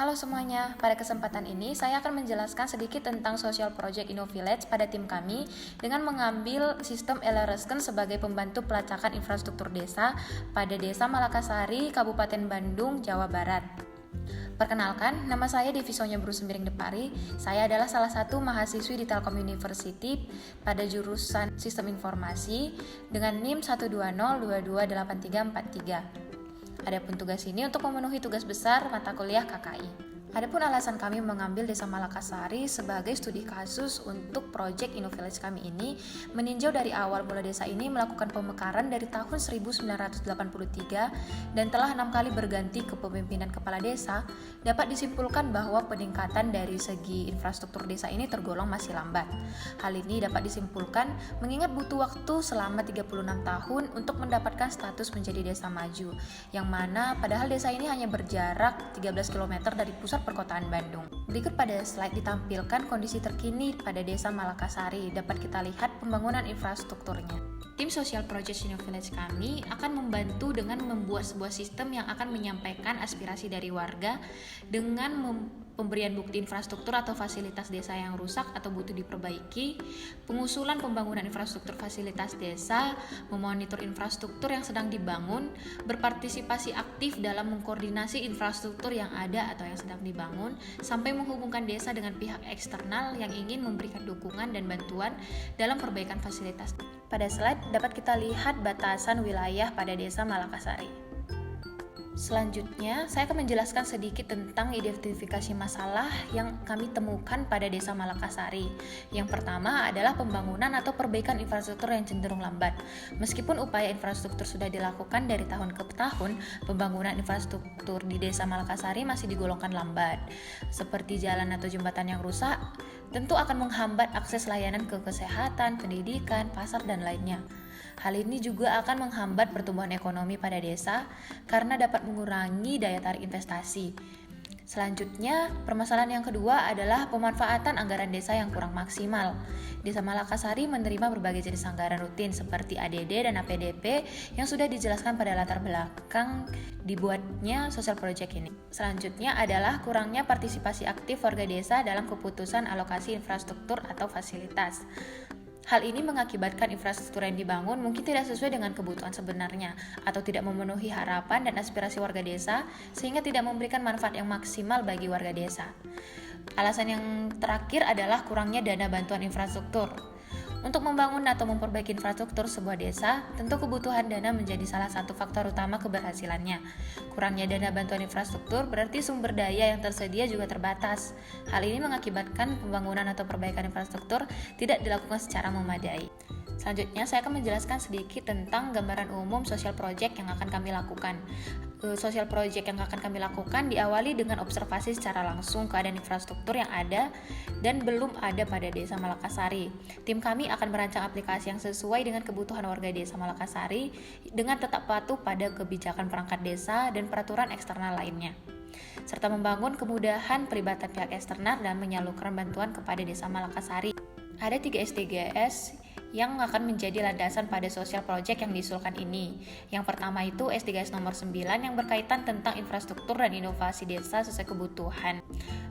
Halo semuanya, pada kesempatan ini saya akan menjelaskan sedikit tentang Social Project InnoVillage pada tim kami dengan mengambil sistem Eleresken sebagai pembantu pelacakan infrastruktur desa pada Desa Malakasari, Kabupaten Bandung, Jawa Barat. Perkenalkan, nama saya Devi Sonya Bru Sembiring Depari. Saya adalah salah satu mahasiswi di Telkom University pada jurusan Sistem Informasi dengan NIM 120228343. Adapun tugas ini untuk memenuhi tugas besar mata kuliah KKI. Adapun alasan kami mengambil Desa Malakasari sebagai studi kasus untuk proyek InnoVillage kami ini meninjau dari awal mula desa ini melakukan pemekaran dari tahun 1983 dan telah 6 kali berganti kepemimpinan kepala desa, dapat disimpulkan bahwa peningkatan dari segi infrastruktur desa ini tergolong masih lambat. Hal ini dapat disimpulkan mengingat butuh waktu selama 36 tahun untuk mendapatkan status menjadi desa maju, yang mana padahal desa ini hanya berjarak 13 km dari pusat perkotaan Bandung. Berikut pada slide ditampilkan kondisi terkini pada Desa Malakasari. Dapat kita lihat pembangunan infrastrukturnya. Tim Social Project InnoVillage kami akan membantu dengan membuat sebuah sistem yang akan menyampaikan aspirasi dari warga dengan pemberian bukti infrastruktur atau fasilitas desa yang rusak atau butuh diperbaiki, pengusulan pembangunan infrastruktur fasilitas desa, memonitor infrastruktur yang sedang dibangun, berpartisipasi aktif dalam mengkoordinasi infrastruktur yang ada atau yang sedang dibangun, sampai menghubungkan desa dengan pihak eksternal yang ingin memberikan dukungan dan bantuan dalam perbaikan fasilitas. Pada slide dapat kita lihat batasan wilayah pada Desa Malakasari. Selanjutnya, saya akan menjelaskan sedikit tentang identifikasi masalah yang kami temukan pada Desa Malakasari. Yang pertama adalah pembangunan atau perbaikan infrastruktur yang cenderung lambat. Meskipun upaya infrastruktur sudah dilakukan dari tahun ke tahun, pembangunan infrastruktur di Desa Malakasari masih digolongkan lambat. Seperti jalan atau jembatan yang rusak, tentu akan menghambat akses layanan ke kesehatan, pendidikan, pasar, dan lainnya. Hal ini juga akan menghambat pertumbuhan ekonomi pada desa karena dapat mengurangi daya tarik investasi. Selanjutnya, permasalahan yang kedua adalah pemanfaatan anggaran desa yang kurang maksimal. Desa Malakasari menerima berbagai jenis anggaran rutin seperti ADD dan APDP yang sudah dijelaskan pada latar belakang dibuatnya social project ini. Selanjutnya adalah kurangnya partisipasi aktif warga desa dalam keputusan alokasi infrastruktur atau fasilitas. Hal ini mengakibatkan infrastruktur yang dibangun mungkin tidak sesuai dengan kebutuhan sebenarnya atau tidak memenuhi harapan dan aspirasi warga desa sehingga tidak memberikan manfaat yang maksimal bagi warga desa. Alasan yang terakhir adalah kurangnya dana bantuan infrastruktur. Untuk membangun atau memperbaiki infrastruktur sebuah desa, tentu kebutuhan dana menjadi salah satu faktor utama keberhasilannya. Kurangnya dana bantuan infrastruktur berarti sumber daya yang tersedia juga terbatas. Hal ini mengakibatkan pembangunan atau perbaikan infrastruktur tidak dilakukan secara memadai. Selanjutnya, saya akan menjelaskan sedikit tentang gambaran umum social project yang akan kami lakukan. Social project yang akan kami lakukan diawali dengan observasi secara langsung keadaan infrastruktur yang ada dan belum ada pada Desa Malakasari. Tim kami akan merancang aplikasi yang sesuai dengan kebutuhan warga Desa Malakasari dengan tetap patuh pada kebijakan perangkat desa dan peraturan eksternal lainnya, serta membangun kemudahan pelibatan pihak eksternal dan menyalurkan bantuan kepada Desa Malakasari. Ada 3 SDGs yang akan menjadi landasan pada social project yang diusulkan ini. Yang pertama itu SDGs nomor 9 yang berkaitan tentang infrastruktur dan inovasi desa sesuai kebutuhan.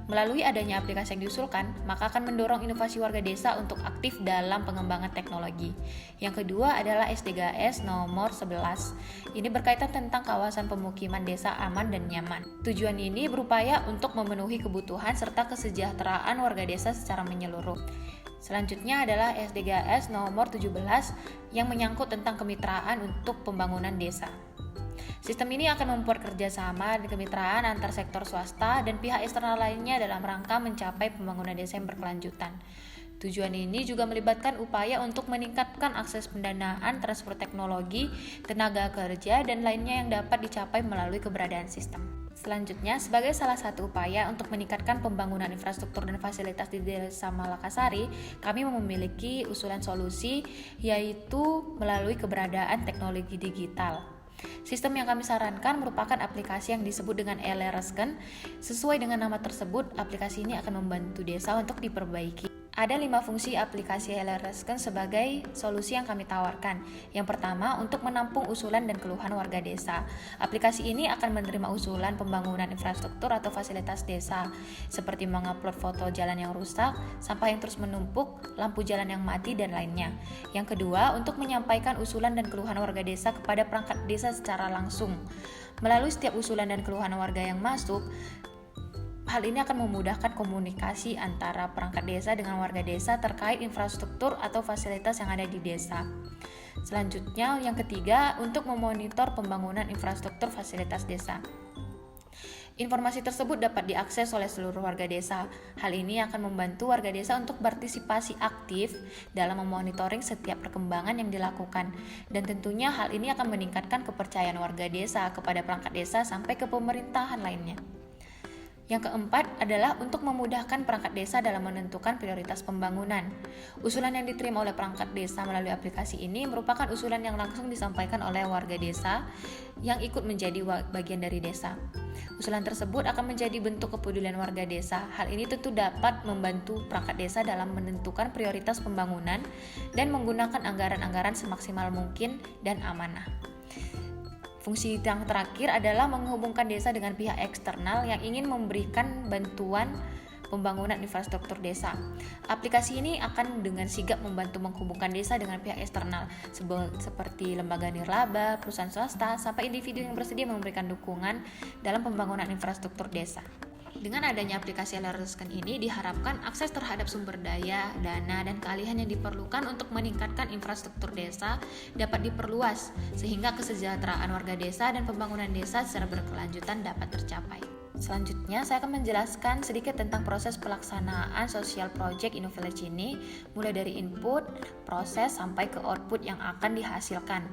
Melalui adanya aplikasi yang diusulkan, maka akan mendorong inovasi warga desa untuk aktif dalam pengembangan teknologi. Yang kedua adalah SDGs nomor 11. Ini berkaitan tentang kawasan pemukiman desa aman dan nyaman. Tujuan ini berupaya untuk memenuhi kebutuhan serta kesejahteraan warga desa secara menyeluruh. Selanjutnya adalah SDGs nomor 17 yang menyangkut tentang kemitraan untuk pembangunan desa. Sistem ini akan membuat kerjasama dan kemitraan antar sektor swasta dan pihak eksternal lainnya dalam rangka mencapai pembangunan desa yang berkelanjutan. Tujuan ini juga melibatkan upaya untuk meningkatkan akses pendanaan, transfer teknologi, tenaga kerja, dan lainnya yang dapat dicapai melalui keberadaan sistem. Selanjutnya, sebagai salah satu upaya untuk meningkatkan pembangunan infrastruktur dan fasilitas di Desa Malakasari, kami memiliki usulan solusi yaitu melalui keberadaan teknologi digital. Sistem yang kami sarankan merupakan aplikasi yang disebut dengan Eleresken. Sesuai dengan nama tersebut, aplikasi ini akan membantu desa untuk diperbaiki Ada 5 fungsi aplikasi Hellorescon sebagai solusi yang kami tawarkan. Yang pertama, untuk menampung usulan dan keluhan warga desa. Aplikasi ini akan menerima usulan pembangunan infrastruktur atau fasilitas desa, seperti mengupload foto jalan yang rusak, sampah yang terus menumpuk, lampu jalan yang mati, dan lainnya. Yang kedua, untuk menyampaikan usulan dan keluhan warga desa kepada perangkat desa secara langsung. Melalui setiap usulan dan keluhan warga yang masuk, hal ini akan memudahkan komunikasi antara perangkat desa dengan warga desa terkait infrastruktur atau fasilitas yang ada di desa. Selanjutnya, yang ketiga, untuk memonitor pembangunan infrastruktur fasilitas desa. Informasi tersebut dapat diakses oleh seluruh warga desa. Hal ini akan membantu warga desa untuk berpartisipasi aktif dalam memonitoring setiap perkembangan yang dilakukan. Dan tentunya hal ini akan meningkatkan kepercayaan warga desa kepada perangkat desa sampai ke pemerintahan lainnya. Yang keempat adalah untuk memudahkan perangkat desa dalam menentukan prioritas pembangunan. Usulan yang diterima oleh perangkat desa melalui aplikasi ini merupakan usulan yang langsung disampaikan oleh warga desa yang ikut menjadi bagian dari desa. Usulan tersebut akan menjadi bentuk kepedulian warga desa. Hal ini tentu dapat membantu perangkat desa dalam menentukan prioritas pembangunan dan menggunakan anggaran-anggaran semaksimal mungkin dan amanah. Fungsi yang terakhir adalah menghubungkan desa dengan pihak eksternal yang ingin memberikan bantuan pembangunan infrastruktur desa. Aplikasi ini akan dengan sigap membantu menghubungkan desa dengan pihak eksternal seperti lembaga nirlaba, perusahaan swasta, sampai individu yang bersedia memberikan dukungan dalam pembangunan infrastruktur desa. Dengan adanya aplikasi Hellorescon ini diharapkan akses terhadap sumber daya, dana, dan keahlian yang diperlukan untuk meningkatkan infrastruktur desa dapat diperluas sehingga kesejahteraan warga desa dan pembangunan desa secara berkelanjutan dapat tercapai. Selanjutnya, saya akan menjelaskan sedikit tentang proses pelaksanaan social project InnoVillage ini, mulai dari input, proses, sampai ke output yang akan dihasilkan.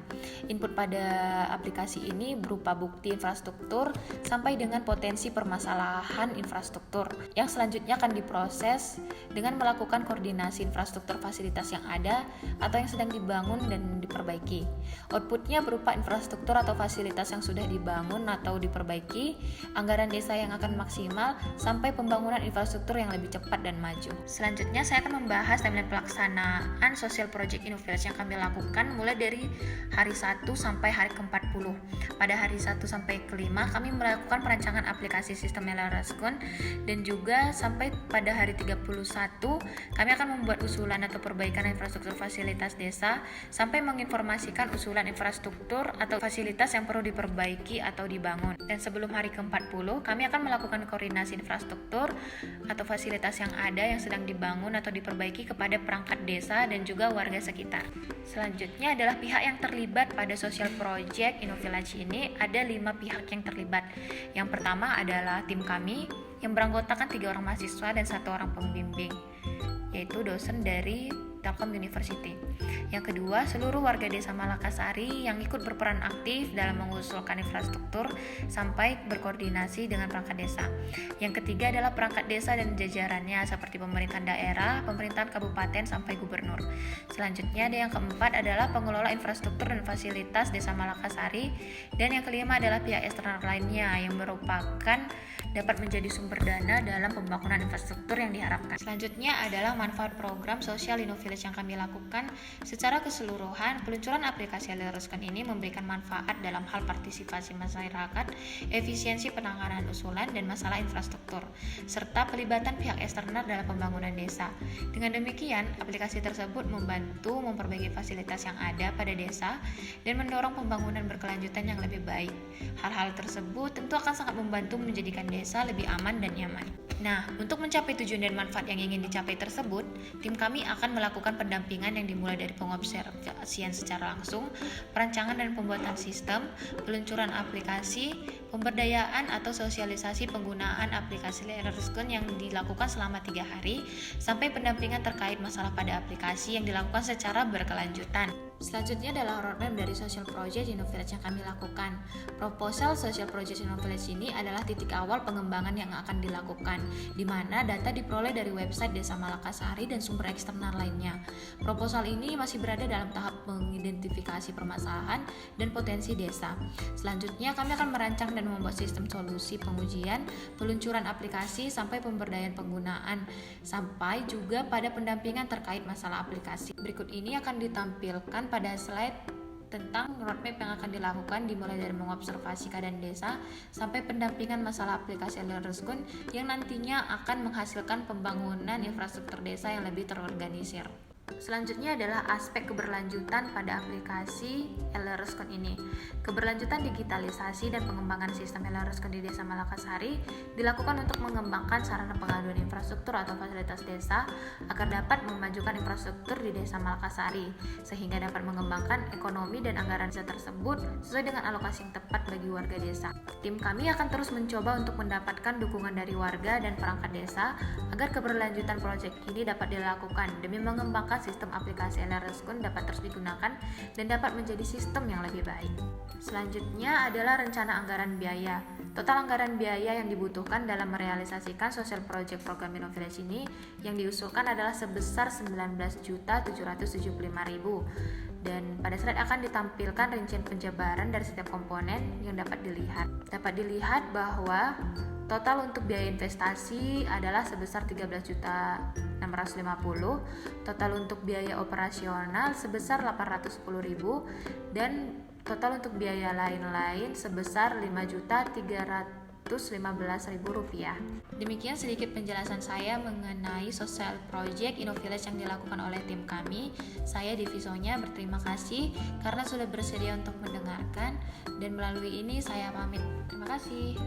Input pada aplikasi ini berupa bukti infrastruktur sampai dengan potensi permasalahan infrastruktur, yang selanjutnya akan diproses dengan melakukan koordinasi infrastruktur fasilitas yang ada atau yang sedang dibangun dan diperbaiki. Outputnya berupa infrastruktur atau fasilitas yang sudah dibangun atau diperbaiki, anggaran desa yang akan maksimal, sampai pembangunan infrastruktur yang lebih cepat dan maju. Selanjutnya, saya akan membahas timeline pelaksanaan social project InnoVillage yang kami lakukan mulai dari hari 1 sampai hari ke-40. Pada hari 1 sampai ke-5 kami melakukan perancangan aplikasi sistem Hellorescon, dan juga sampai pada hari 31 kami akan membuat usulan atau perbaikan infrastruktur fasilitas desa sampai menginformasikan usulan infrastruktur atau fasilitas yang perlu diperbaiki atau dibangun. Dan sebelum hari ke-40 kami akan melakukan koordinasi infrastruktur atau fasilitas yang ada yang sedang dibangun atau diperbaiki kepada perangkat desa dan juga warga sekitar. Selanjutnya adalah pihak yang terlibat pada social project InnoVillage ini. Ada 5 pihak yang terlibat. Yang pertama adalah tim kami yang beranggotakan 3 orang mahasiswa dan 1 orang pembimbing, yaitu dosen dari Telkom University. Yang kedua, seluruh warga desa Malakasari yang ikut berperan aktif dalam mengusulkan infrastruktur sampai berkoordinasi dengan perangkat desa. Yang ketiga adalah perangkat desa dan jajarannya seperti pemerintahan daerah, pemerintahan kabupaten sampai gubernur. Selanjutnya ada yang keempat adalah pengelola infrastruktur dan fasilitas desa Malakasari, dan yang kelima adalah pihak eksternal lainnya yang merupakan dapat menjadi sumber dana dalam pembangunan infrastruktur yang diharapkan. Selanjutnya adalah manfaat program sosial InnoVillage yang kami lakukan. Secara keseluruhan, peluncuran aplikasi Hellorescon ini memberikan manfaat dalam hal partisipasi masyarakat, efisiensi penanganan usulan dan masalah infrastruktur, serta pelibatan pihak eksternal dalam pembangunan desa. Dengan demikian, aplikasi tersebut membantu memperbaiki fasilitas yang ada pada desa dan mendorong pembangunan berkelanjutan yang lebih baik. Hal-hal tersebut tentu akan sangat membantu menjadikan desa lebih aman dan nyaman. Nah, untuk mencapai tujuan dan manfaat yang ingin dicapai tersebut, tim kami akan melakukan pendampingan yang dimulai dari pengobservasian secara langsung, perancangan dan pembuatan sistem, peluncuran aplikasi, pemberdayaan atau sosialisasi penggunaan aplikasi Hellorescon yang dilakukan selama 3 hari, sampai pendampingan terkait masalah pada aplikasi yang dilakukan secara berkelanjutan. Selanjutnya adalah roadmap dari social project InnoVillage yang kami lakukan. Proposal social project InnoVillage ini adalah titik awal pengembangan yang akan dilakukan, di mana data diperoleh dari website Desa Malakasari dan sumber eksternal lainnya. Proposal ini masih berada dalam tahap mengidentifikasi permasalahan dan potensi desa. Selanjutnya kami akan merancang dan dan membuat sistem solusi pengujian, peluncuran aplikasi sampai pemberdayaan penggunaan, sampai juga pada pendampingan terkait masalah aplikasi. Berikut ini akan ditampilkan pada slide tentang roadmap yang akan dilakukan dimulai dari mengobservasi keadaan desa sampai pendampingan masalah aplikasi LRSkun yang nantinya akan menghasilkan pembangunan infrastruktur desa yang lebih terorganisir. Selanjutnya adalah aspek keberlanjutan pada aplikasi LRSkun ini. Keberlanjutan digitalisasi dan pengembangan sistem LRSkun di Desa Malakasari dilakukan untuk mengembangkan sarana pengaduan infrastruktur atau fasilitas desa agar dapat memajukan infrastruktur di Desa Malakasari sehingga dapat mengembangkan ekonomi dan anggaran desa tersebut sesuai dengan alokasi yang tepat bagi warga desa. Tim kami akan terus mencoba untuk mendapatkan dukungan dari warga dan perangkat desa agar keberlanjutan proyek ini dapat dilakukan demi mengembangkan sistem aplikasi LRSkun dapat terus digunakan dan dapat menjadi sistem yang lebih baik. Selanjutnya adalah rencana anggaran biaya. Total anggaran biaya yang dibutuhkan dalam merealisasikan social project program Innovillage ini yang diusulkan adalah sebesar 19.775.000. Dan pada slide akan ditampilkan rincian penjabaran dari setiap komponen yang dapat dilihat. Dapat dilihat bahwa total untuk biaya investasi adalah sebesar 13.650.000, total untuk biaya operasional sebesar 810.000, dan total untuk biaya lain-lain sebesar 5.315.000 rupiah. Demikian sedikit penjelasan saya mengenai social project Innovillage yang dilakukan oleh tim kami. Saya Devi Sonya berterima kasih karena sudah bersedia untuk mendengarkan, dan melalui ini saya pamit. Terima kasih.